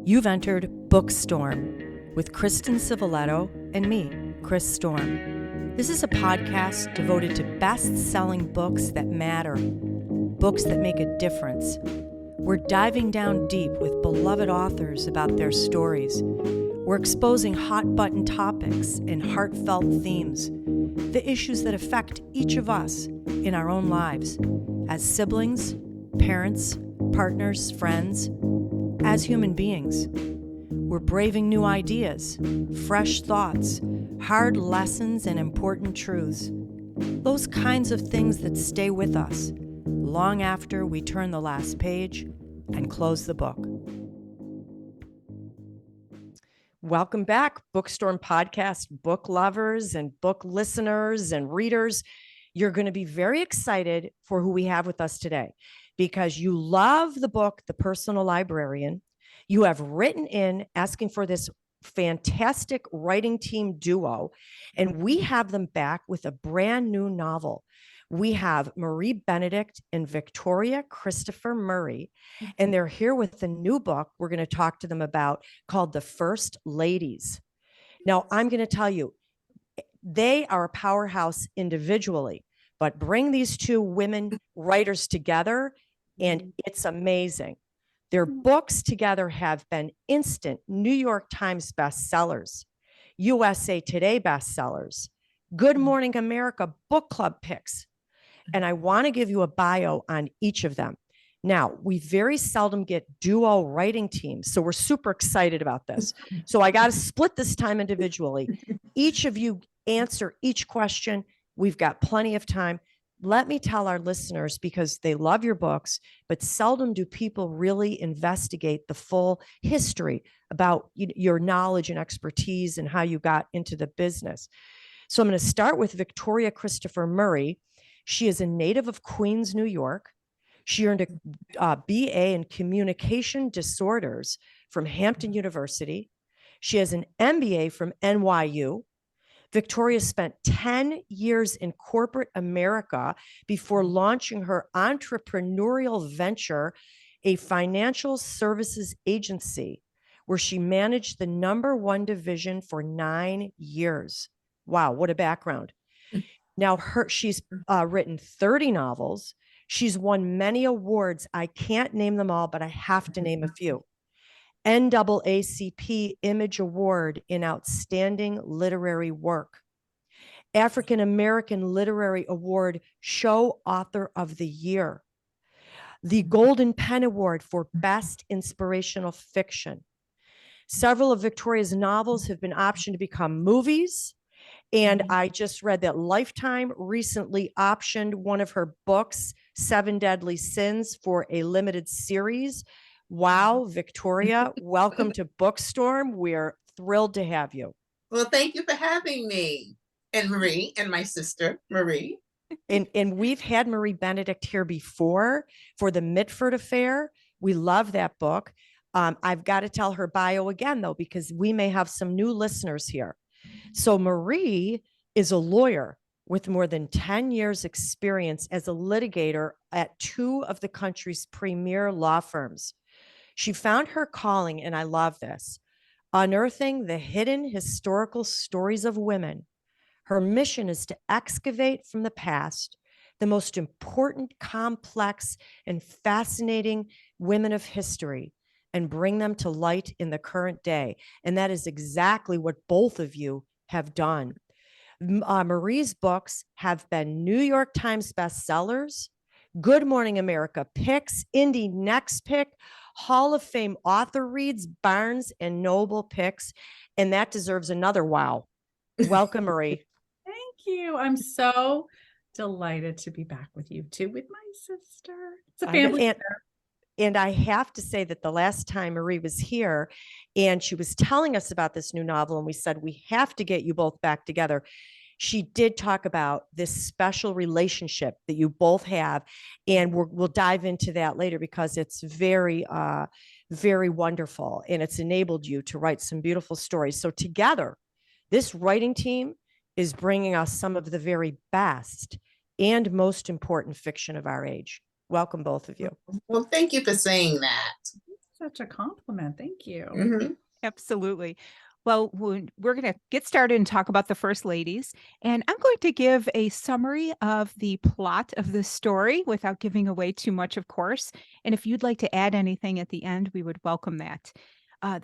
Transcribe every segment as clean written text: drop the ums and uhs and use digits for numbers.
You've entered BOOKSTORM with Kristen Civiletto and me, Chris Storm. This is a podcast devoted to best-selling books that matter, books that make a difference. We're diving down deep with beloved authors about their stories. We're exposing hot-button topics and heartfelt themes, the issues that affect each of us in our own lives, as siblings, parents, partners, friends, as human beings. We're braving new ideas, fresh thoughts, hard lessons, and important truths. Those kinds of things that stay with us long after we turn the last page and close the book. Welcome back, BOOKSTORM Podcast book lovers and book listeners and readers. You're going to be very excited for who we have with us today because you love the book, The Personal Librarian. You have written in asking for this fantastic writing team duo, and we have them back with a brand new novel. We have Mary Benedict and Victoria Christopher Murray, and they're here with a new book we're going to talk to them about called The First Ladies. Now, I'm going to tell you, they are a powerhouse individually, but bring these two women writers together, and it's amazing. Their books together have been instant New York Times bestsellers, USA Today bestsellers, Good Morning America book club picks. And I want to give you a bio on each of them. Now, we very seldom get duo writing teams, so we're super excited about this. So I got to split this time individually. Each of you answer each question. We've got plenty of time. Let me tell our listeners, because they love your books, but seldom do people really investigate the full history about your knowledge and expertise and how you got into the business. So I'm going to start with Victoria Christopher Murray. She is a native of Queens, New York. She earned a BA in Communication Disorders from Hampton University. She has an MBA from NYU. Victoria spent 10 years in corporate America before launching her entrepreneurial venture, a financial services agency, where she managed the #1 division for 9 years. Wow, what a background. Now, she's written 30 novels. She's won many awards. I can't name them all, but I have to name a few. NAACP Image Award in Outstanding Literary Work. African American Literary Award Show Author of the Year. The Golden Pen Award for Best Inspirational Fiction. Several of Victoria's novels have been optioned to become movies. And I just read that Lifetime recently optioned one of her books, 7 Deadly Sins, for a limited series. Wow, Victoria, welcome to BOOKSTORM. We're thrilled to have you. Well, thank you for having me, and Marie, and my sister, Marie. And we've had Mary Benedict here before for the Mitford Affair. We love that book. I've got to tell her bio again, though, because we may have some new listeners here. So Marie is a lawyer with more than 10 years experience as a litigator at 2 of the country's premier law firms. She found her calling, and I love this, unearthing the hidden historical stories of women. Her mission is to excavate from the past the most important, complex, and fascinating women of history and bring them to light in the current day. And that is exactly what both of you have done. Marie's books have been New York Times bestsellers, Good Morning America picks, Indie Next Pick, Hall of Fame author reads, Barnes and Noble picks, and that deserves another wow. Welcome, Marie. Thank you. I'm so delighted to be back with you too, with my sister. It's a family. And I have to say that the last time Marie was here and she was telling us about this new novel, and we said, we have to get you both back together. She did talk about this special relationship that you both have. And we'll dive into that later because it's very, very wonderful. And it's enabled you to write some beautiful stories. So together, this writing team is bringing us some of the very best and most important fiction of our age. Welcome, both of you. Well, thank you for saying that. Such a compliment. Thank you. Mhm. Absolutely. Well, we're going to get started and talk about the First Ladies. And I'm going to give a summary of the plot of this story without giving away too much, of course. And if you'd like to add anything at the end, we would welcome that.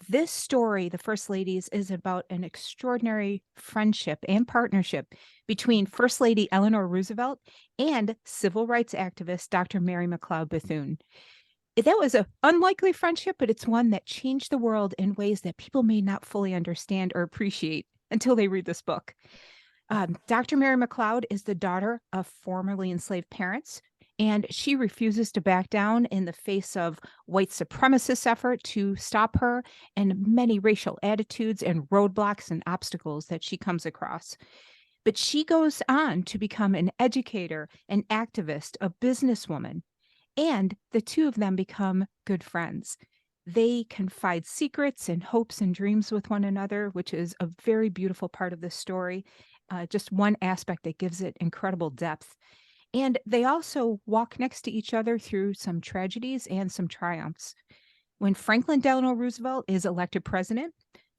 This story, The First Ladies, is about an extraordinary friendship and partnership between First Lady Eleanor Roosevelt and civil rights activist Dr. Mary McLeod Bethune. That was an unlikely friendship, but it's one that changed the world in ways that people may not fully understand or appreciate until they read this book. Dr. Mary McLeod is the daughter of formerly enslaved parents, and she refuses to back down in the face of white supremacist effort to stop her and many racial attitudes and roadblocks and obstacles that she comes across. But she goes on to become an educator, an activist, a businesswoman. And the two of them become good friends. They confide secrets and hopes and dreams with one another, which is a very beautiful part of this story. Just one aspect that gives it incredible depth. And they also walk next to each other through some tragedies and some triumphs. When Franklin Delano Roosevelt is elected president,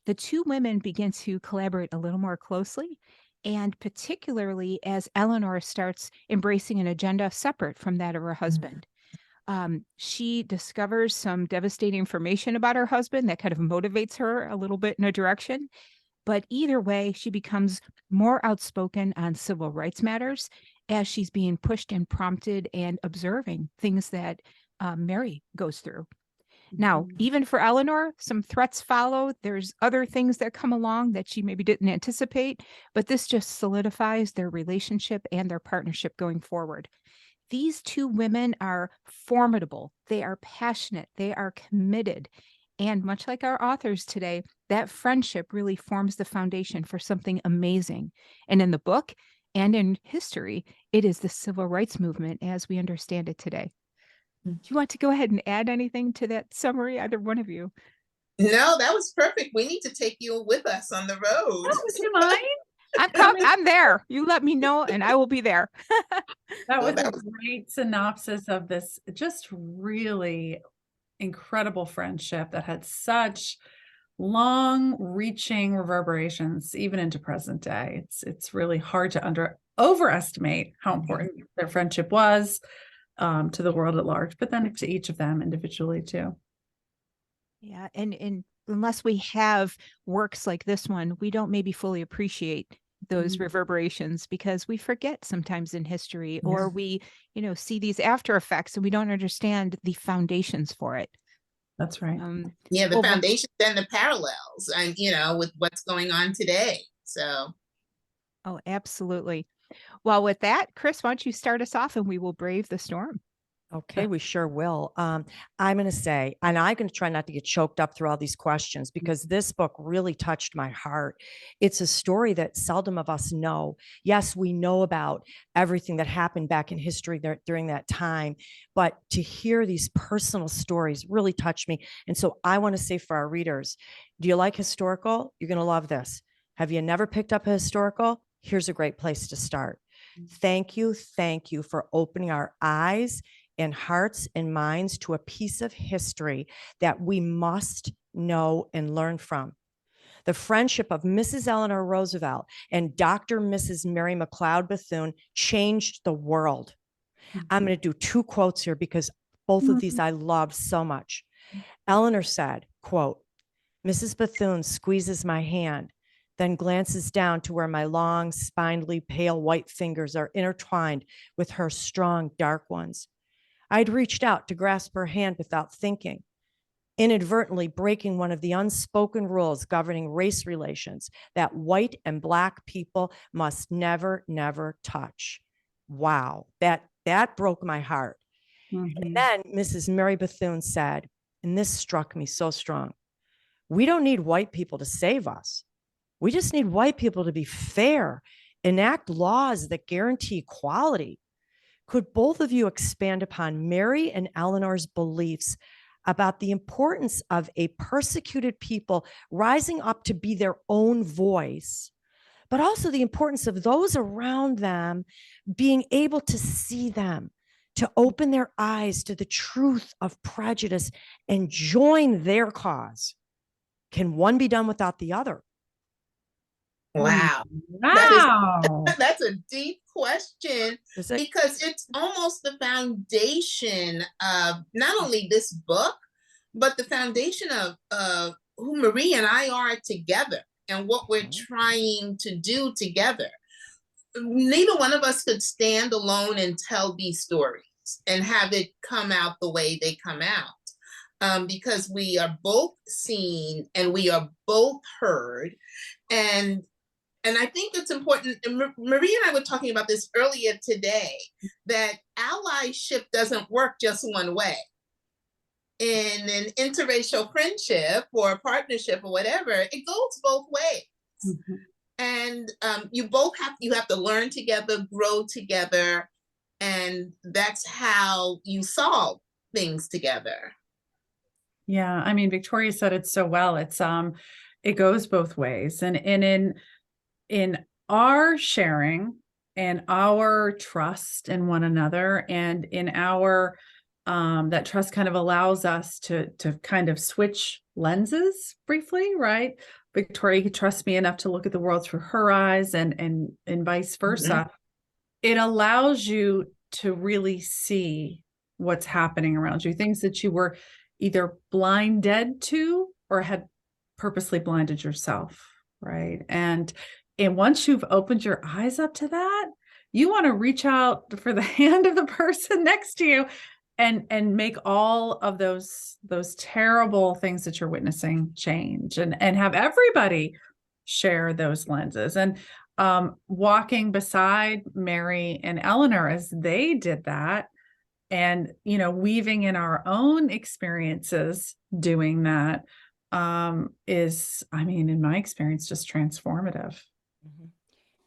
the two women begin to collaborate a little more closely. And particularly as Eleanor starts embracing an agenda separate from that of her husband. She discovers some devastating information about her husband that kind of motivates her a little bit in a direction. But either way, she becomes more outspoken on civil rights matters as she's being pushed and prompted and observing things that Mary goes through. Now, even for Eleanor, some threats follow. There's other things that come along that she maybe didn't anticipate, but this just solidifies their relationship and their partnership going forward. These two women are formidable. They are passionate. They are committed. And much like our authors today, that friendship really forms the foundation for something amazing. And in the book and in history, it is the civil rights movement as we understand it today. Do you want to go ahead and add anything to that summary, either one of you? No, that was perfect. We need to take you with us on the road. Oh, would you mind? I'm there. You let me know and I will be there. That was a great synopsis of this just really incredible friendship that had such long-reaching reverberations even into present day. It's really hard to overestimate how important their friendship was to the world at large, but then to each of them individually too. Yeah, and unless we have works like this one, we don't maybe fully appreciate those reverberations because we forget sometimes in history, or we, see these after effects and we don't understand the foundations for it. That's right. The foundations and the parallels, and with what's going on today. So. Oh, absolutely. Well, with that, Chris, why don't you start us off and we will brave the storm. Okay, we sure will. I'm going to say, and I'm going to try not to get choked up through all these questions because this book really touched my heart. It's a story that seldom of us know. Yes, we know about everything that happened back in history during that time, but to hear these personal stories really touched me. And so I want to say for our readers, do you like historical? You're going to love this. Have you never picked up a historical? Here's a great place to start. Thank you for opening our eyes and hearts and minds to a piece of history that we must know and learn from. The friendship of Mrs. Eleanor Roosevelt and Dr. Mrs. Mary McLeod Bethune changed the world. I'm going to do two quotes here because both of these I loved so much. Eleanor said, quote, "Mrs. Bethune squeezes my hand, then glances down to where my long, spindly, pale white fingers are intertwined with her strong, dark ones. I'd reached out to grasp her hand without thinking, inadvertently breaking one of the unspoken rules governing race relations that white and Black people must never, never touch." Wow, that broke my heart. And then Mrs. Mary Bethune said, and this struck me so strong, "We don't need white people to save us. We just need white people to be fair, enact laws that guarantee equality." Could both of you expand upon Mary and Eleanor's beliefs about the importance of a persecuted people rising up to be their own voice, but also the importance of those around them being able to see them, to open their eyes to the truth of prejudice and join their cause. Can one be done without the other? Wow. Wow. That's a deep question, Is it? because it's almost the foundation of not only this book, but the foundation of who Marie and I are together and what we're trying to do together. Neither one of us could stand alone and tell these stories and have it come out the way they come out, because we are both seen and we are both heard. And I think it's important, and Marie and I were talking about this earlier today, that allyship doesn't work just one way. In an interracial friendship or a partnership or whatever, it goes both ways. Mhm. And you have to learn together, grow together, and that's how you solve things together. Yeah, I mean, Victoria said it so well. It goes both ways. And in our sharing and our trust in one another, and in our that trust kind of allows us to kind of switch lenses briefly, right? Victoria could trust me enough to look at the world through her eyes, and vice versa. It allows you to really see what's happening around you, things that you were either blind dead to or had purposely blinded yourself, right? And once you've opened your eyes up to that, you want to reach out for the hand of the person next to you and make all of those terrible things that you're witnessing change, and have everybody share those lenses. And walking beside Mary and Eleanor as they did that, and weaving in our own experiences doing that, is, I mean, in my experience, just transformative.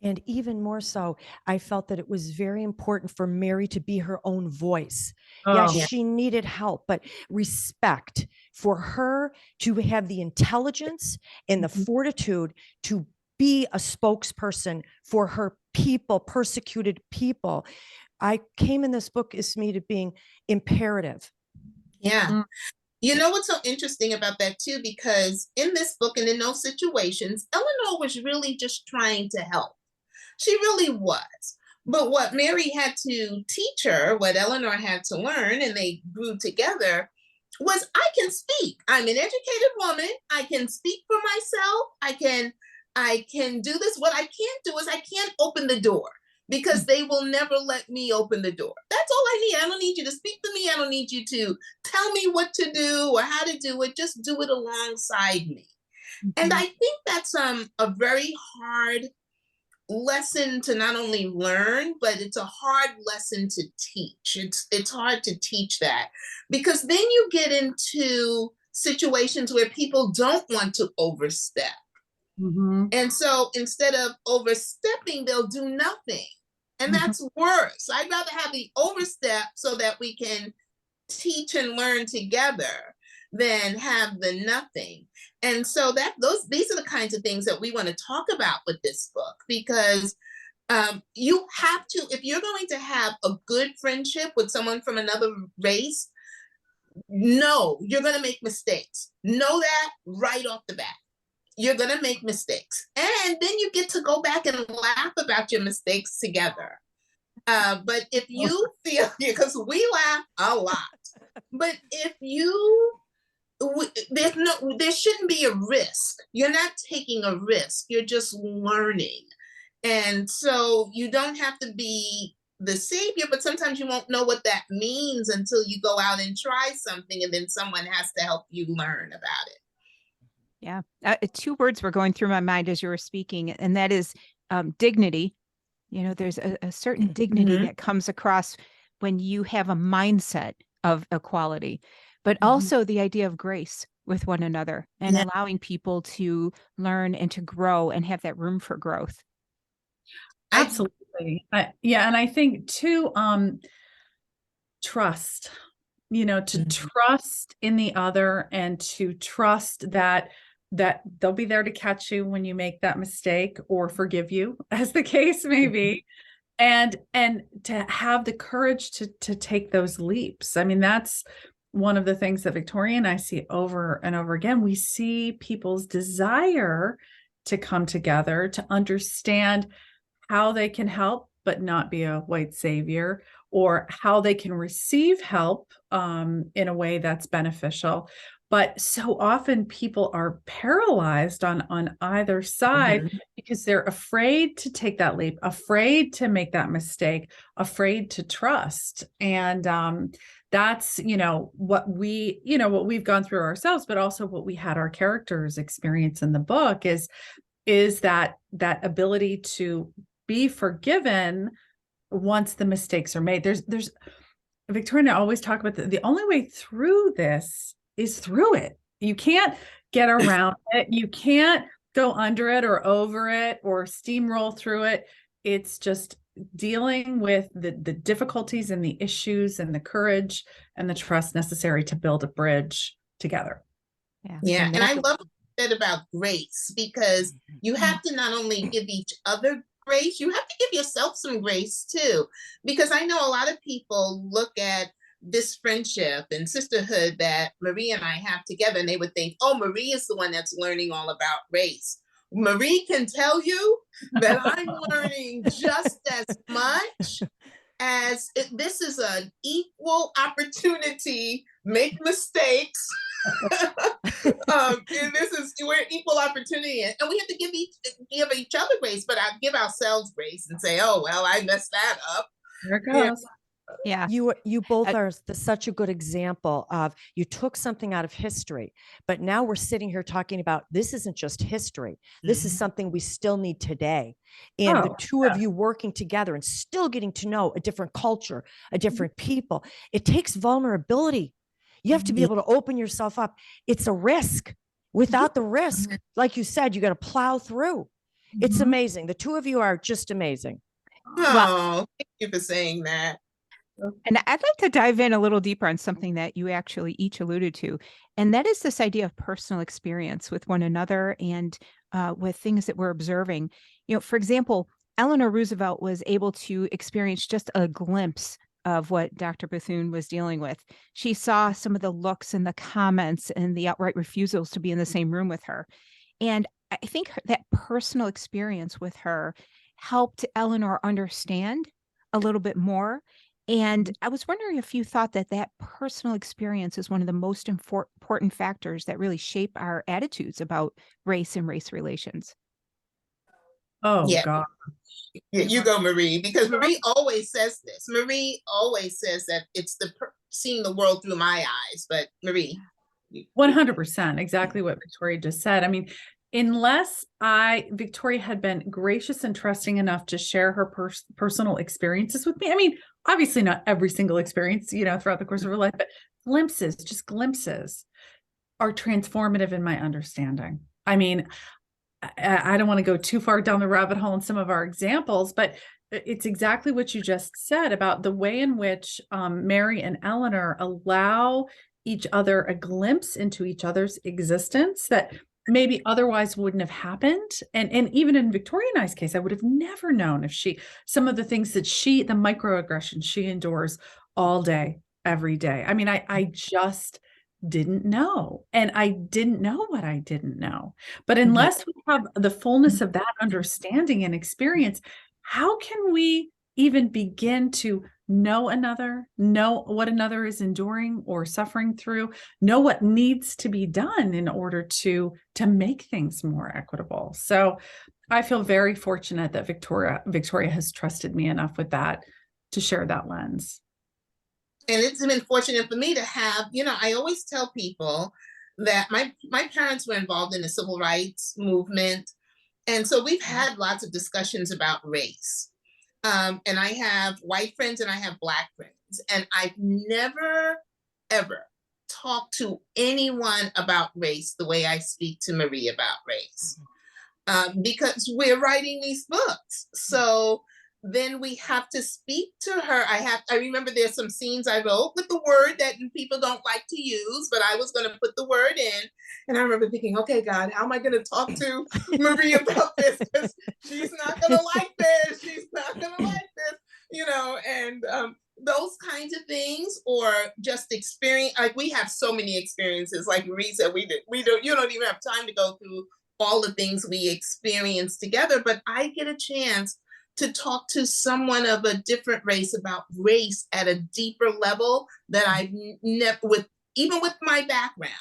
And even more so, I felt that it was very important for Mary to be her own voice. Yes, Oh. she needed help, but respect for her to have the intelligence and the fortitude to be a spokesperson for her people, persecuted people. I came in this book as me to being imperative. Yeah. You know what's so interesting about that too, because in this book and in those situations, Eleanor was really just trying to help. She really was. But what Mary had to teach her, what Eleanor had to learn, and they grew together, was I can speak. I'm an educated woman. I can speak for myself. I can do this. What I can't do is I can't open the door, because they will never let me open the door. That's all I need. I don't need you to speak to me. I don't need you to tell me what to do or how to do it. Just do it alongside me. And I think that's a very hard lesson to not only learn, but it's a hard lesson to teach. It's hard to teach that, because then you get into situations where people don't want to overstep. And so instead of overstepping, they'll do nothing. And that's worse. I'd rather have the overstep so that we can teach and learn together than have the nothing. And so these are the kinds of things that we want to talk about with this book, because you have to, if you're going to have a good friendship with someone from another race, no, you're going to make mistakes. Know that right off the bat. You're going to make mistakes. And then you get to go back and laugh about your mistakes together. But if you feel, because we laugh a lot, but if you, there shouldn't be a risk. You're not taking a risk. You're just learning. And so you don't have to be the savior, but sometimes you won't know what that means until you go out and try something, and then someone has to help you learn about it. Yeah. Two words were going through my mind as you were speaking, and that is dignity. There's a certain dignity that comes across when you have a mindset of equality, but also the idea of grace with one another, and allowing people to learn and to grow and have that room for growth. Absolutely. Yeah. And I think too, trust, to trust in the other, and to trust that they'll be there to catch you when you make that mistake, or forgive you, as the case may be. and to have the courage to take those leaps. I mean, that's one of the things that Victoria and I see over and over again. We see people's desire to come together, to understand how they can help, but not be a white savior, or how they can receive help in a way that's beneficial. But so often people are paralyzed on either side because they're afraid to take that leap, afraid to make that mistake, afraid to trust. And that's, what we've gone through ourselves, but also what we had our characters experience in the book is that ability to be forgiven once the mistakes are made. There's Victoria and I always talk about the only way through this is through it. You can't get around it. You can't go under it or over it or steamroll through it. It's just dealing with the difficulties and the issues and the courage and the trust necessary to build a bridge together. Yeah. And I love what you said about grace, because you have to not only give each other grace, you have to give yourself some grace too. Because I know a lot of people look at this friendship and sisterhood that Marie and I have together, and they would think, oh, Marie is the one that's learning all about race. Marie can tell you that I'm learning just as much, as this is an equal opportunity. Make mistakes. And we're equal opportunity, and we have to give each other grace, but I give ourselves grace and say, oh, well, I messed that up. There it goes. Yeah. You both are such a good example of, you took something out of history, but now we're sitting here talking about, this isn't just history. This is something we still need today. And the two of you working together and still getting to know a different culture, a different people. It takes vulnerability. You have to be able to open yourself up. It's a risk. Without the risk, like you said, you got to plow through. It's amazing. The two of you are just amazing. Oh, thank you for saying that. And I'd like to dive in a little deeper on something that you actually each alluded to, and that is this idea of personal experience with one another and with things that we're observing. For example, Eleanor Roosevelt was able to experience just a glimpse of what Dr. Bethune was dealing with. She saw some of the looks and the comments and the outright refusals to be in the same room with her. And I think that personal experience with her helped Eleanor understand a little bit more. And I was wondering if you thought that personal experience is one of the most important factors that really shape our attitudes about race and race relations. Oh, yeah. God. Yeah, you go, Marie, because Marie always says this. Marie always says that it's seeing the world through my eyes. But Marie. 100%, exactly what Victoria just said. I mean, unless Victoria had been gracious and trusting enough to share her personal experiences with me. I mean, obviously not every single experience, throughout the course of her life, but just glimpses are transformative in my understanding. I mean, I don't want to go too far down the rabbit hole in some of our examples, but it's exactly what you just said about the way in which Mary and Eleanor allow each other a glimpse into each other's existence that maybe otherwise wouldn't have happened. And even in Victoria and I's case, I would have never known if some of the things that the microaggressions she endures all day, every day. I mean, I just didn't know. And I didn't know what I didn't know. But unless we have the fullness of that understanding and experience, how can we even begin to know another, know what another is enduring or suffering through, know what needs to be done in order to make things more equitable? So I feel very fortunate that Victoria has trusted me enough with that to share that lens. And it's been fortunate for me to have, I always tell people that my parents were involved in the civil rights movement. And so we've had lots of discussions about race. And I have white friends and I have Black friends. And I've never, ever talked to anyone about race the way I speak to Marie about race. Because we're writing these books. So then we have to speak to her. I remember there's some scenes I wrote with the word that people don't like to use, but I was going to put the word in. And I remember thinking, okay, God, how am I going to talk to Marie about this? Because she's not going to like this. She's not going to like this, and those kinds of things, or just experience. Like, we have so many experiences. Like Marie said, you don't even have time to go through all the things we experience together, but I get a chance to talk to someone of a different race about race at a deeper level that I've never, even with my background,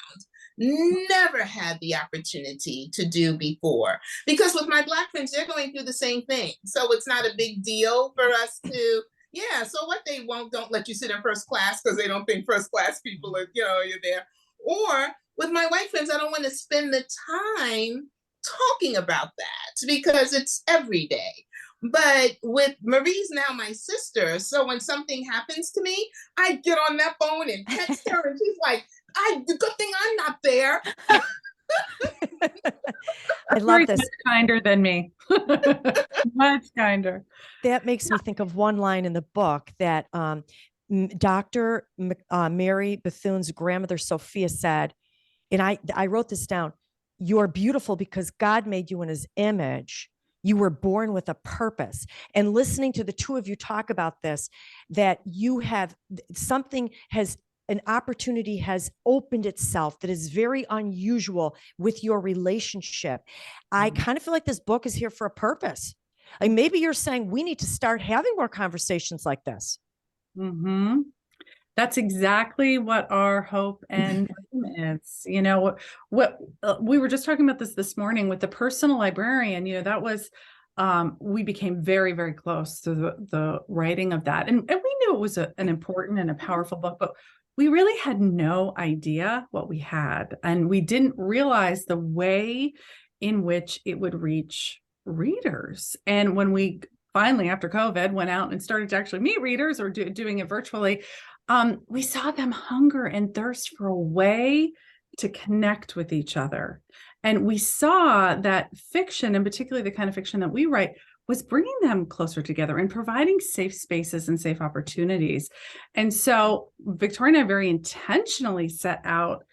never had the opportunity to do before. Because with my Black friends, they're going through the same thing. So it's not a big deal for us to, so what, they don't let you sit in first class because they don't think first class people are, you're there. Or with my white friends, I don't want to spend the time talking about that because it's every day. But with Marie's now my sister, so when something happens to me, I get on that phone and text her, and she's like, the good thing I'm not there. I love this. Much kinder than me. Much kinder. That makes me think of one line in the book that Dr. Mary Bethune's grandmother, Sophia, said, and I wrote this down: "You are beautiful because God made you in his image. You were born with a purpose." And listening to the two of you talk about this, that you have an opportunity has opened itself that is very unusual with your relationship. I kind of feel like this book is here for a purpose. Like, maybe you're saying we need to start having more conversations like this. Mm-hmm. That's exactly what our hope and dream is. What we were just talking about this morning with the personal librarian. That was we became very, very close to the writing of that, and we knew it was an important and a powerful book, but we really had no idea what we had, and we didn't realize the way in which it would reach readers. And when we finally, after COVID, went out and started to actually meet readers or doing it virtually, we saw them hunger and thirst for a way to connect with each other. And we saw that fiction, and particularly the kind of fiction that we write, was bringing them closer together and providing safe spaces and safe opportunities. And so Victoria and I very intentionally set out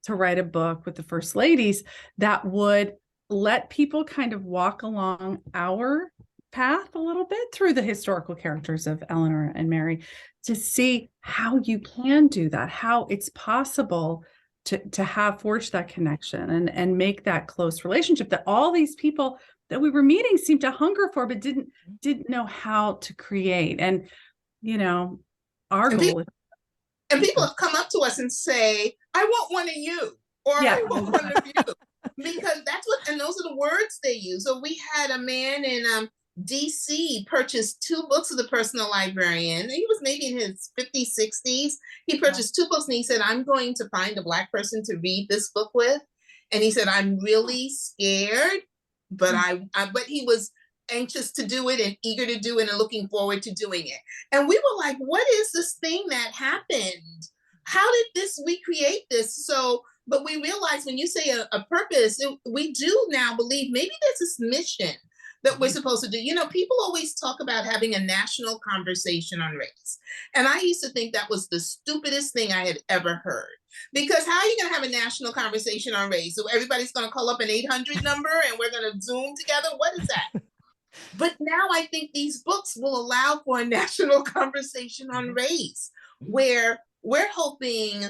to write a book with the First Ladies that would let people kind of walk along our path a little bit through the historical characters of Eleanor and Mary, to see how you can do that, how it's possible to have forged that connection and make that close relationship that all these people that we were meeting seemed to hunger for, but didn't know how to create. And our goal is, and people have come up to us and say, I want one of you, or I want one of you, because and those are the words they use. So we had a man in DC purchased 2 books of the personal librarian. He was maybe in his 50s, 60s. He purchased 2 books, and he said, I'm going to find a Black person to read this book with. And he said, I'm really scared, but but he was anxious to do it and eager to do it and looking forward to doing it. And we were like, what is this thing that happened? How did we create this? So, but we realized when you say a purpose, we do now believe maybe there's this mission that we're supposed to do. People always talk about having a national conversation on race. And I used to think that was the stupidest thing I had ever heard. Because how are you going to have a national conversation on race? So everybody's going to call up an 800 number and we're going to Zoom together? What is that? But now I think these books will allow for a national conversation on race, where we're hoping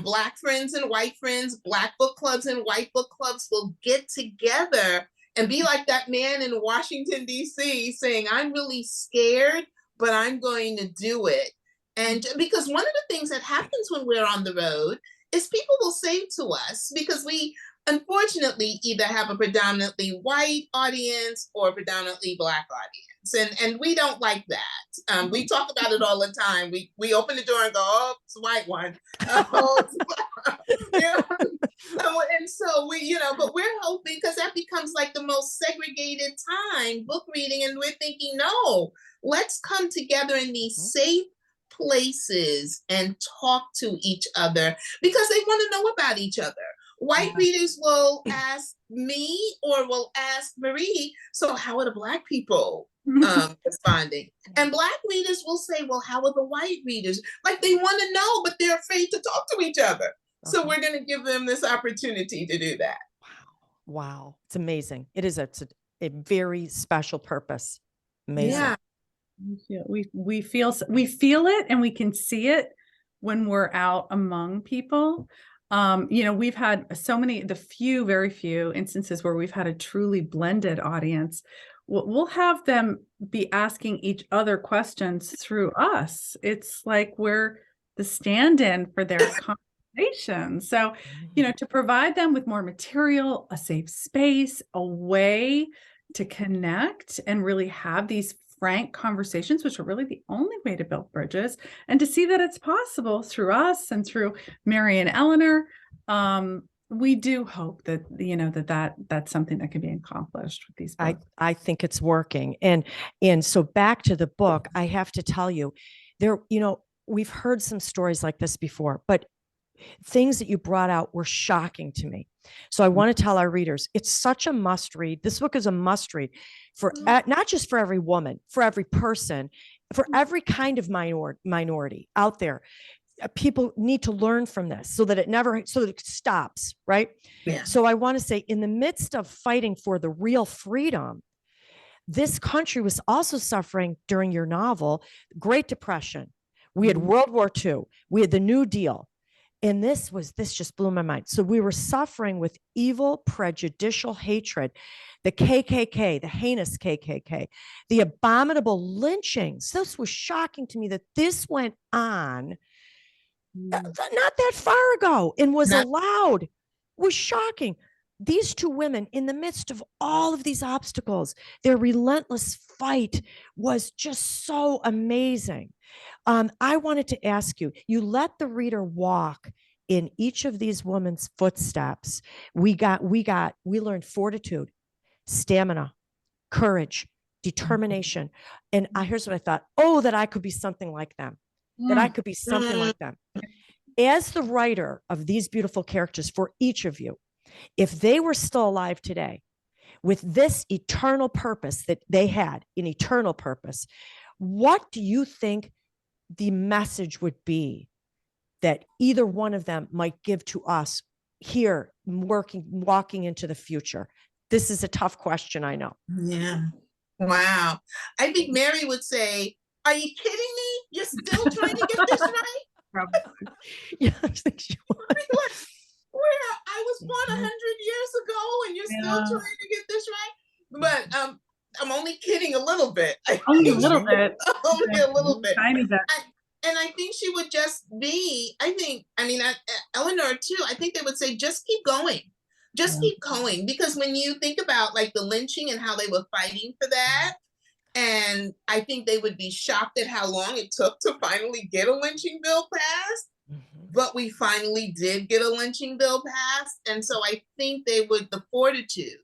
Black friends and white friends, Black book clubs and white book clubs will get together and be like that man in Washington, D.C. saying, I'm really scared, but I'm going to do it. And because one of the things that happens when we're on the road is people will say to us, because we unfortunately either have a predominantly white audience or a predominantly Black audience. And we don't like that. We talk about it all the time. We open the door and go, oh, it's a white one. And so but we're hoping, because that becomes like the most segregated time, book reading. And we're thinking, no, let's come together in these safe places and talk to each other, because they want to know about each other. White readers will ask me or will ask Marie, so how are the Black people responding. And Black readers will say, well, how are the white readers? Like they want to know, but they're afraid to talk to each other. So we're going to give them this opportunity to do that. Wow. It's amazing. It is a very special purpose. Amazing. Yeah. We feel it, and we can see it when we're out among people. We've had very few instances where we've had a truly blended audience. We'll have them be asking each other questions through us. It's like we're the stand-in for their conversation. So, to provide them with more material, a safe space, a way to connect and really have these frank conversations, which are really the only way to build bridges, and to see that it's possible through us and through Mary and Eleanor. We do hope that, that's something that can be accomplished with these books. I think it's working. And so back to the book, I have to tell you, we've heard some stories like this before, but things that you brought out were shocking to me. So I want to tell our readers, it's such a must read. This book is a must read for not just for every woman, for every person, for every kind of minority out there. People need to learn from this so that it stops, right? Yeah. So I want to say, in the midst of fighting for the real freedom, this country was also suffering during your novel, Great Depression. We had World War II. We had the New Deal. And this just blew my mind. So we were suffering with evil, prejudicial hatred, the KKK, the heinous KKK, the abominable lynchings. This was shocking to me that this went on not that far ago and was allowed. It was shocking. These two women, in the midst of all of these obstacles, their relentless fight was just so amazing. I wanted to ask you, you let the reader walk in each of these women's footsteps. We learned fortitude, stamina, courage, determination. And here's what I thought, that I could be something like them, that I could be something like them. As the writer of these beautiful characters for each of you, if they were still alive today with this eternal purpose that they had, an eternal purpose, what do you think the message would be that either one of them might give to us here, walking into the future? This is a tough question, I know. Yeah. Wow. I think Mary would say, are you kidding me? You're still trying to get this right? Probably. Yeah, I think she would. Where I was born 100 years ago and you're still trying to get this right? But I'm only kidding a little bit. Only a little bit. Only a little bit. Tiny bit. And I think she would just be, Eleanor too, I think they would say, just keep going. Just keep going. Because when you think about like the lynching and how they were fighting for that, and I think they would be shocked at how long it took to finally get a lynching bill passed. But we finally did get a lynching bill passed. And so I think they would, the fortitude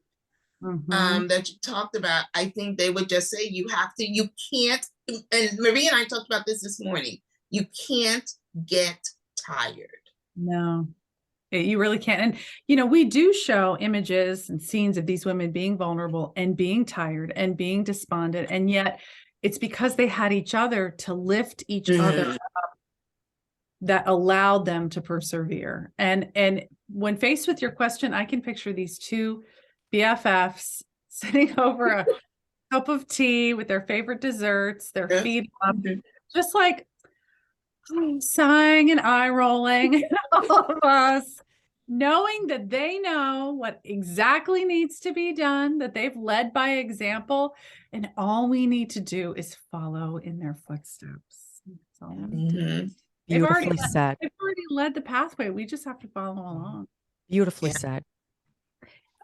that you talked about, I think they would just say, you can't, and Marie and I talked about this morning, you can't get tired. No, you really can't. And, we do show images and scenes of these women being vulnerable and being tired and being despondent. And yet it's because they had each other to lift each other up that allowed them to persevere. And when faced with your question, I can picture these two BFFs sitting over a cup of tea with their favorite desserts, their feet up, just like sighing and eye rolling, all of us, knowing that they know what exactly needs to be done, that they've led by example, and all we need to do is follow in their footsteps. That's all we need to do. Beautifully said. They've already led the pathway. We just have to follow along. Beautifully said.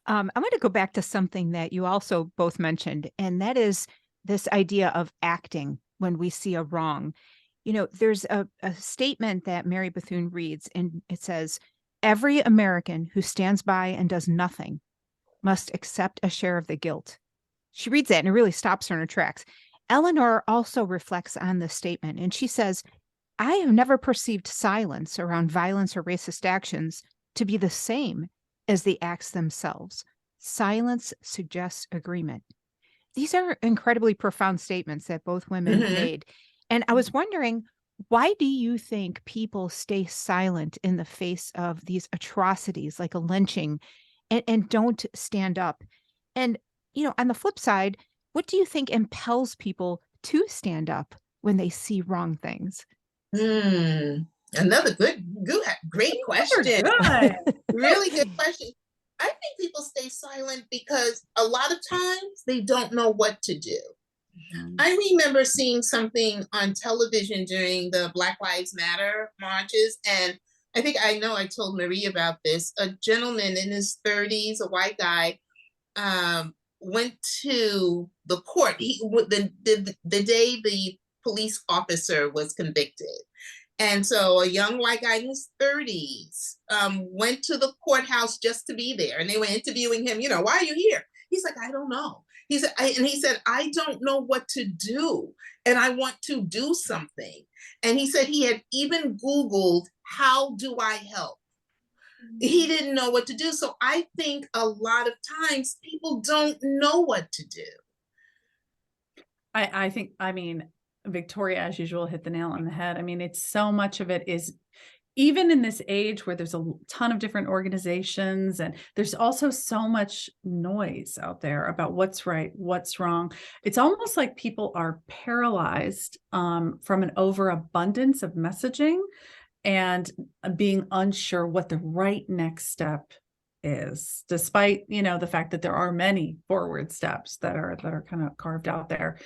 I'm going to go back to something that you also both mentioned, and that is this idea of acting when we see a wrong. There's a statement that Mary Bethune reads, and it says, every American who stands by and does nothing must accept a share of the guilt. She reads that and it really stops her in her tracks. Eleanor also reflects on this statement, and she says, I have never perceived silence around violence or racist actions to be the same as the acts themselves. Silence suggests agreement. These are incredibly profound statements that both women Mhm. made. And I was wondering, why do you think people stay silent in the face of these atrocities like a lynching and don't stand up? And, on the flip side, what do you think impels people to stand up when they see wrong things? Hmm. Another great They're question. good. Really good question. I think people stay silent because a lot of times they don't know what to do. I remember seeing something on television during the Black Lives Matter marches, and I told Marie about this. A gentleman in his 30s, a white guy, went to the court. The day the police officer was convicted. And so a young white guy in his 30s went to the courthouse just to be there. And they were interviewing him, why are you here? He's like, I don't know. He said, I don't know what to do. And I want to do something. And he said he had even Googled, how do I help? He didn't know what to do. So I think a lot of times people don't know what to do. I think, Victoria, as usual, hit the nail on the head. I mean, it's so much of it is, even in this age where there's a ton of different organizations and there's also so much noise out there about what's right, what's wrong. It's almost like people are paralyzed from an overabundance of messaging and being unsure what the right next step is, despite, the fact that there are many forward steps that are kind of carved out there.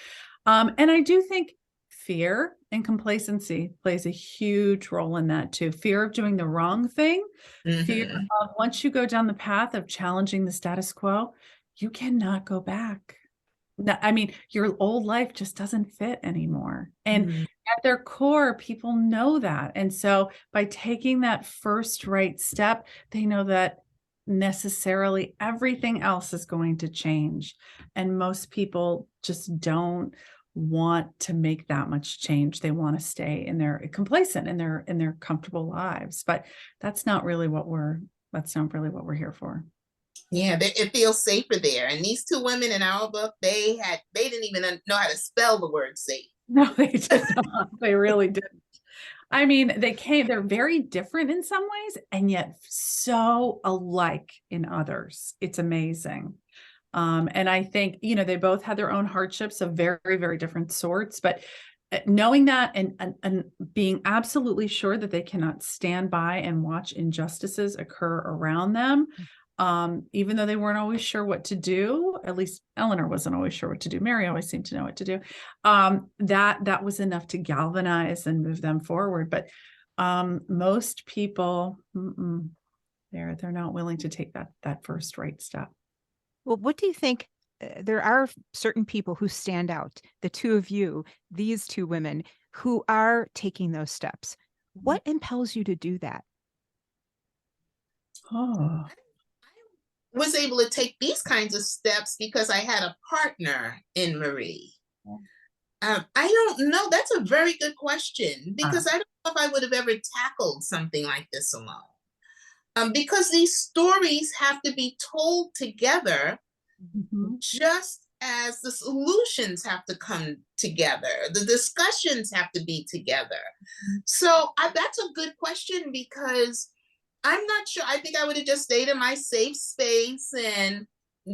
And I do think fear and complacency plays a huge role in that too. Fear of doing the wrong thing, fear Mhm. of once you go down the path of challenging the status quo, you cannot go back. No, your old life just doesn't fit anymore. And Mhm. at their core, people know that. And so by taking that first right step, they know that necessarily everything else is going to change. And most people just don't want to make that much change. They want to stay in their complacent in their comfortable lives. But that's not really what we're here for. Yeah, it feels safer there. And these two women in our book, they didn't even know how to spell the word safe. No, they did not. They really didn't. They're very different in some ways and yet so alike in others. It's amazing. And I think, they both had their own hardships of very, very different sorts, but knowing that and being absolutely sure that they cannot stand by and watch injustices occur around them, even though they weren't always sure what to do. At least Eleanor wasn't always sure what to do. Mary always seemed to know what to do. That was enough to galvanize and move them forward. But most people, they're not willing to take that first right step. Well, what do you think? There are certain people who stand out, the two of you, these two women who are taking those steps. What impels you to do that? Oh, Was able to take these kinds of steps because I had a partner in Marie. I don't know. That's a very good question because I don't know if I would have ever tackled something like this alone. Because these stories have to be told together, just as the solutions have to come together, the discussions have to be together. So that's a good question because I'm not sure. I think I would have just stayed in my safe space and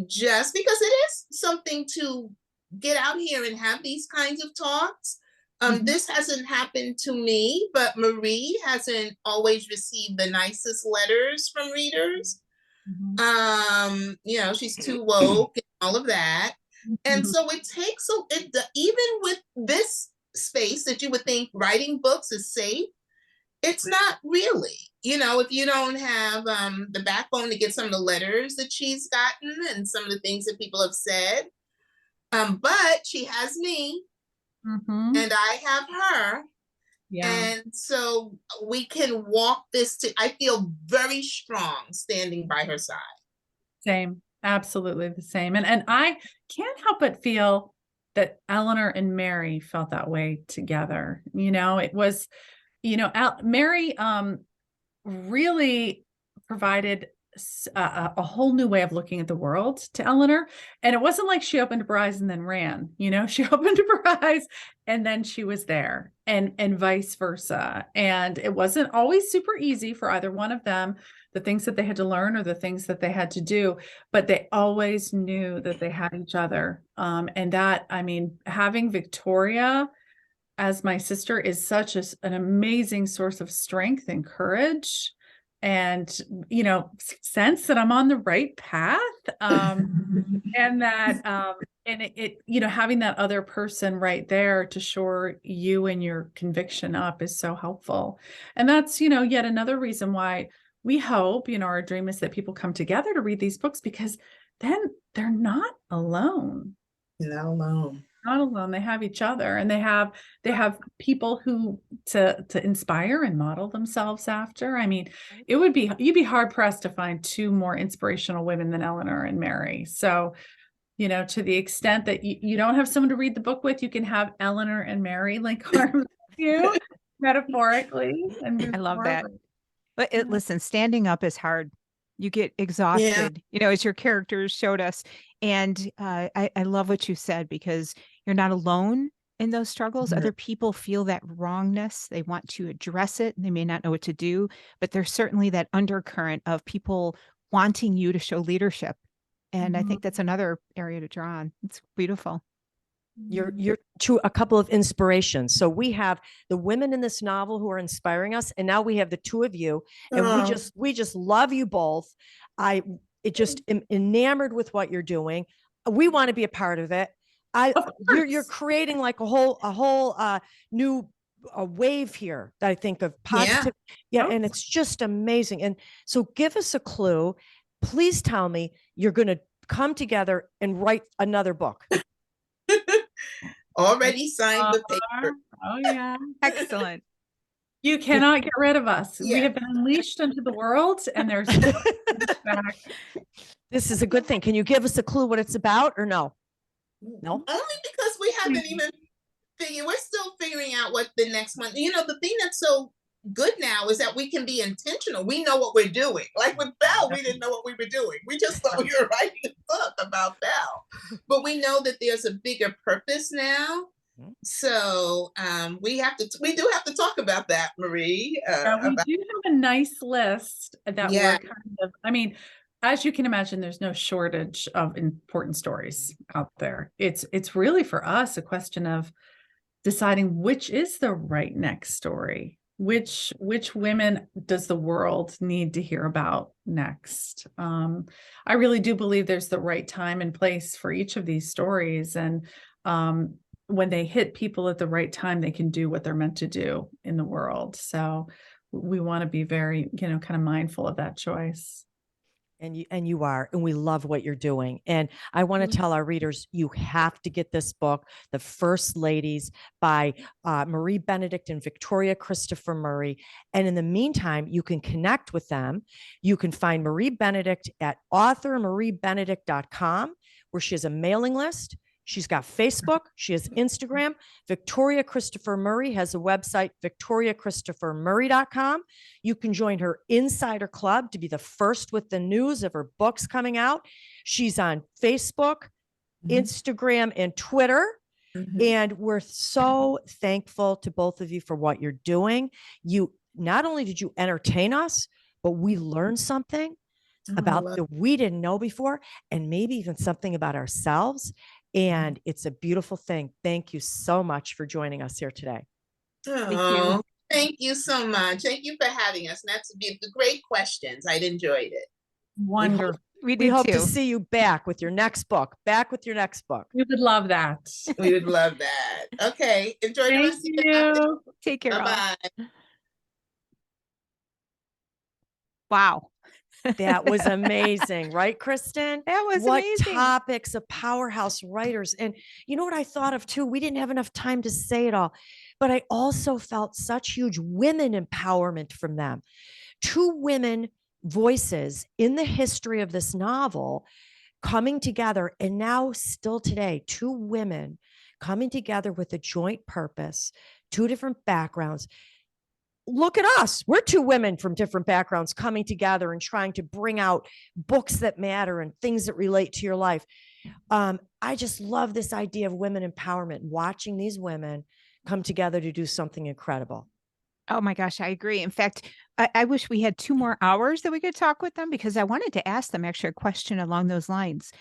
just because it is something to get out here and have these kinds of talks. This hasn't happened to me, but Marie hasn't always received the nicest letters from readers. She's too woke and all of that. And so it takes, even with this space that you would think writing books is safe, it's not really. If you don't have the backbone to get some of the letters that she's gotten and some of the things that people have said. But she has me and I have her. yeah. And so we can walk this I feel very strong standing by her side. Same, absolutely the same. And I can't help but feel that Eleanor and Mary felt that way together. It was, Mary really provided a whole new way of looking at the world to Eleanor. And it wasn't like she opened her eyes and then ran, she opened her eyes and then she was there, and vice versa. And it wasn't always super easy for either one of them, the things that they had to learn or the things that they had to do, but they always knew that they had each other. And that, I mean, having Victoria as my sister is such an amazing source of strength and courage, and sense that I'm on the right path, and that and it having that other person right there to shore you and your conviction up is so helpful. And that's yet another reason why we hope, our dream is that people come together to read these books, because then they're not alone. Not alone. Not alone. They have each other, and they have people who to inspire and model themselves after. I mean, you'd be hard pressed to find two more inspirational women than Eleanor and Mary. So, to the extent that you don't have someone to read the book with, you can have Eleanor and Mary link arms with you metaphorically. And I love that. But listen, standing up is hard. You get exhausted, as your characters showed us. And I love what you said, because you're not alone in those struggles. Other people feel that wrongness. They want to address it. They may not know what to do, but there's certainly that undercurrent of people wanting you to show leadership. And I think that's another area to draw on. It's beautiful. You're to a couple of inspirations. So we have the women in this novel who are inspiring us, and now we have the two of you, and we just love you both. It just am enamored with what you're doing. We want to be a part of it. You're creating like a whole new wave here that I think of positive. Yeah. And it's just amazing. And so give us a clue. Please tell me you're going to come together and write another book. Already signed the paper. Oh yeah. Excellent. You cannot get rid of us. Yeah. We have been unleashed into the world, and there's this is a good thing. Can you give us a clue what it's about, or no? No? Only because we haven't even figured. We're still figuring out what the next one. The thing that's so good now is that we can be intentional. We know what we're doing. Like with Belle, we didn't know what we were doing. We just thought we were writing a book about Belle. But we know that there's a bigger purpose now. So we do have to talk about that, Marie. We do have a nice list that we're kind of, I mean, as you can imagine, there's no shortage of important stories out there. It's really for us a question of deciding which is the right next story. Which women does the world need to hear about next? I really do believe there's the right time and place for each of these stories. And when they hit people at the right time, they can do what they're meant to do in the world. So we want to be very, kind of mindful of that choice. And you are, and we love what you're doing. And I want to tell our readers, you have to get this book, The First Ladies by Marie Benedict and Victoria Christopher Murray. And in the meantime, you can connect with them. You can find Marie Benedict at authormariebenedict.com, where she has a mailing list. She's got Facebook. She has Instagram. Victoria Christopher Murray has a website, victoriachristophermurray.com. You can join her Insider Club to be the first with the news of her books coming out. She's on Facebook, Instagram, and Twitter. And we're so thankful to both of you for what you're doing. You not only did you entertain us, but we learned something about that we didn't know before, and maybe even something about ourselves. And it's a beautiful thing. Thank you so much for joining us here today. Thank you so much. Thank you for having us. And that's great questions. I enjoyed it. Wonderful. We hope to see you back with your next book. We would love that. We would love that. Okay. Enjoy the rest of your day. Take care. Bye-bye. Wow. That was amazing, right, Kristen? That was amazing. What topics of powerhouse writers. And you know what I thought of too? We didn't have enough time to say it all, but I also felt such huge women empowerment from them. Two women voices in the history of this novel coming together, and now still today, two women coming together with a joint purpose, two different backgrounds, look at us. We're two women from different backgrounds coming together and trying to bring out books that matter and things that relate to your life. I just love this idea of women empowerment, watching these women come together to do something incredible. Oh my gosh, I agree. In fact, I wish we had 2 more hours that we could talk with them, because I wanted to ask them actually a question along those lines.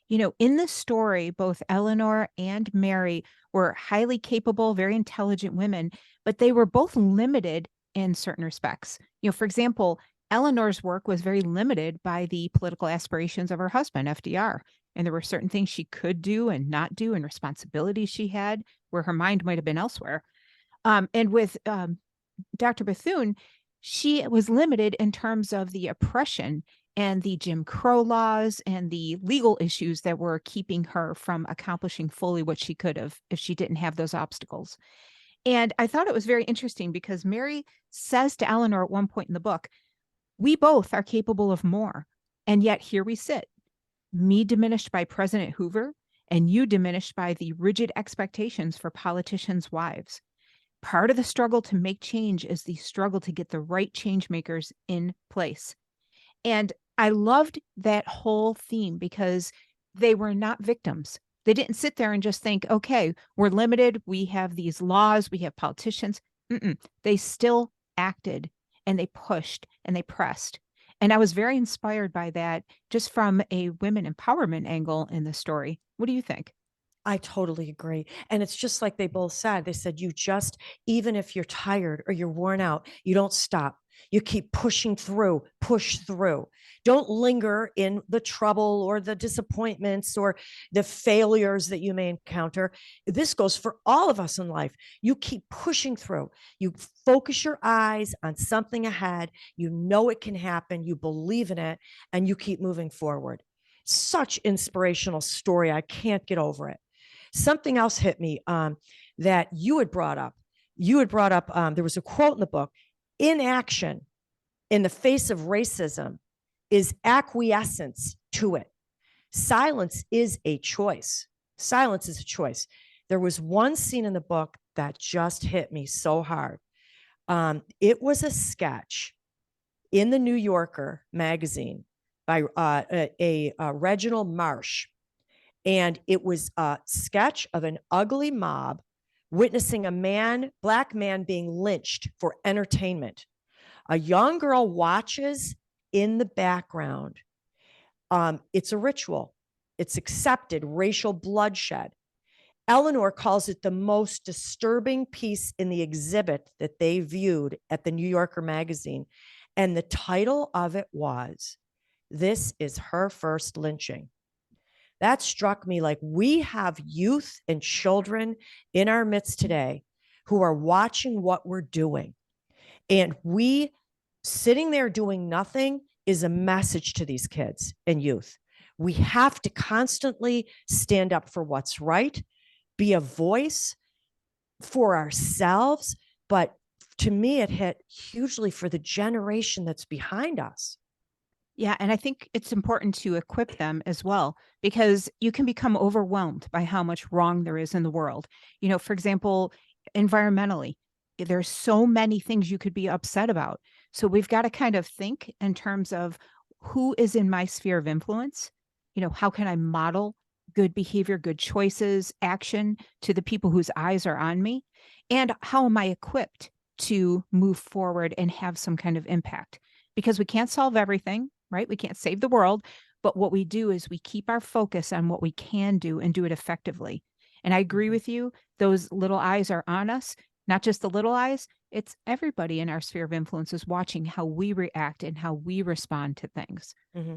In the story, both Eleanor and Mary were highly capable, very intelligent women, but they were both limited in certain respects. For example, Eleanor's work was very limited by the political aspirations of her husband, FDR. And there were certain things she could do and not do, and responsibilities she had where her mind might have been elsewhere. And with Dr. Bethune, she was limited in terms of the oppression and the Jim Crow laws and the legal issues that were keeping her from accomplishing fully what she could have if she didn't have those obstacles. And I thought it was very interesting because Mary says to Eleanor at one point in the book, we both are capable of more. And yet here we sit, me diminished by President Hoover and you diminished by the rigid expectations for politicians' wives. Part of the struggle to make change is the struggle to get the right change makers in place. And I loved that whole theme because they were not victims. They didn't sit there and just think, okay, we're limited. We have these laws. We have politicians. They still acted and they pushed and they pressed. And I was very inspired by that just from a women empowerment angle in the story. What do you think? I totally agree. And it's just like they both said. They said, even if you're tired or you're worn out, you don't stop. You keep pushing through, push through. Don't linger in the trouble or the disappointments or the failures that you may encounter. This goes for all of us in life. You keep pushing through. You focus your eyes on something ahead. You know it can happen. You believe in it, and you keep moving forward. Such inspirational story. I can't get over it. Something else hit me that you had brought up. There was a quote in the book: inaction in the face of racism is acquiescence to it. Silence is a choice. Silence is a choice. There was one scene in the book that just hit me so hard. It was a sketch in the New Yorker magazine by Reginald Marsh. And it was a sketch of an ugly mob witnessing a black man being lynched for entertainment. A young girl watches in the background. It's a ritual. It's accepted racial bloodshed. Eleanor calls it the most disturbing piece in the exhibit that they viewed at the New Yorker magazine. And the title of it was, "This is her first lynching." That struck me like we have youth and children in our midst today who are watching what we're doing. And we sitting there doing nothing is a message to these kids and youth. We have to constantly stand up for what's right, be a voice for ourselves. But to me, it hit hugely for the generation that's behind us. Yeah, and I think it's important to equip them as well, because you can become overwhelmed by how much wrong there is in the world. For example, environmentally, there's so many things you could be upset about. So we've got to kind of think in terms of who is in my sphere of influence. How can I model good behavior, good choices, action to the people whose eyes are on me? And how am I equipped to move forward and have some kind of impact? Because we can't solve everything. Right? We can't save the world, but what we do is we keep our focus on what we can do and do it effectively. And I agree with you. Those little eyes are on us, not just the little eyes. It's everybody in our sphere of influence is watching how we react and how we respond to things.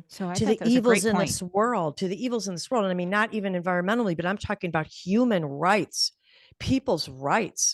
So to the evils in this world, And I mean, not even environmentally, but I'm talking about human rights, people's rights,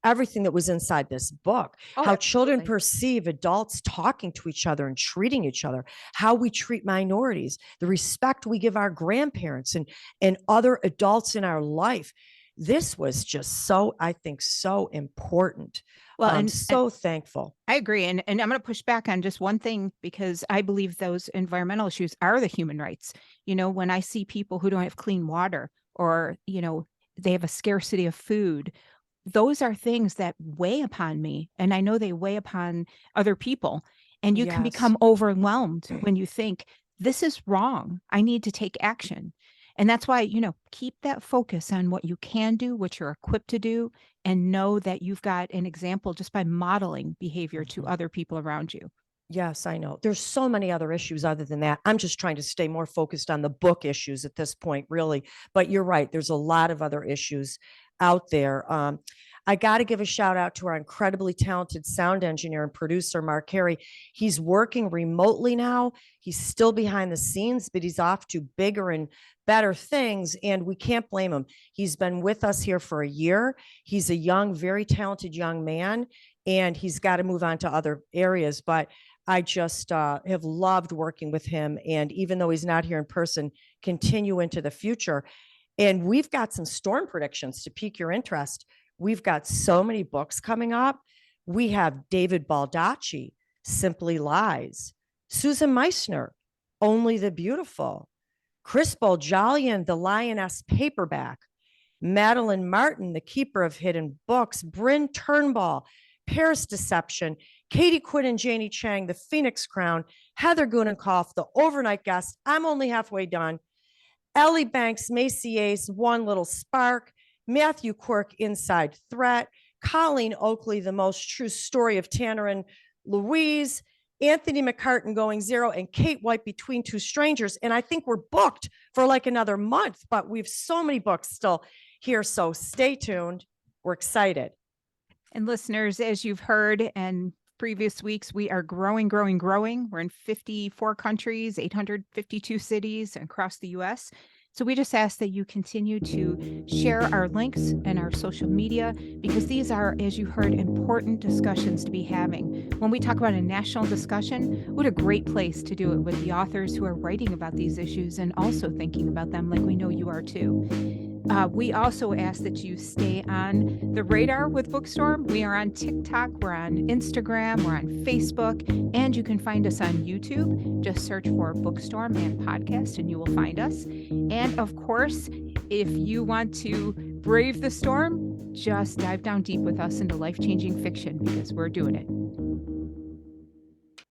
everything that was inside this book, how children perceive adults talking to each other and treating each other, how we treat minorities, the respect we give our grandparents and other adults in our life. This was just I think so important. Well, I'm so thankful. I agree. And I'm going to push back on just one thing, because I believe those environmental issues are the human rights. When I see people who don't have clean water, or, they have a scarcity of food, those are things that weigh upon me. And I know they weigh upon other people. And you can Yes. become overwhelmed when you think, this is wrong. I need to take action. And that's why, keep that focus on what you can do, what you're equipped to do, and know that you've got an example just by modeling behavior to other people around you. Yes, I know. There's so many other issues other than that. I'm just trying to stay more focused on the book issues at this point, really. But you're right. There's a lot of other issues out there. I got to give a shout out to our incredibly talented sound engineer and producer, Mark Carey. He's working remotely now. He's still behind the scenes, but he's off to bigger and better things. And we can't blame him. He's been with us here for a year. He's a young, very talented young man, and he's got to move on to other areas. But I just have loved working with him. And even though he's not here in person, continue into the future. And we've got some storm predictions to pique your interest. We've got so many books coming up. We have David Baldacci, Simply Lies, Susan Meissner, Only the Beautiful, Chris Boljalian, The Lioness paperback, Madeline Martin, The Keeper of Hidden Books, Bryn Turnbull, Paris Deception, Katie Quinn and Janie Chang, The Phoenix Crown, Heather Gudenkauf, The Overnight Guest, I'm Only Halfway Done, Ellie Banks, Macy Ace, One Little Spark, Matthew Quirk, Inside Threat, Colleen Oakley, The Most True Story of Tanner and Louise, Anthony McCartan, Going Zero, and Kate White, Between Two Strangers. And I think we're booked for like another month, but we have so many books still here. So stay tuned. We're excited. And listeners, as you've heard and previous weeks, we are growing. We're in 54 countries, 852 cities across the U.S. So we just ask that you continue to share our links and our social media, because these are, as you heard, important discussions to be having. When we talk about a national discussion, what a great place to do it with the authors who are writing about these issues and also thinking about them like we know you are too. We also ask that you stay on the radar with Bookstorm. We are on TikTok, we're on Instagram, we're on Facebook, and you can find us on YouTube. Just search for Bookstorm and Podcast and you will find us. And of course, if you want to brave the storm, just dive down deep with us into life-changing fiction, because we're doing it.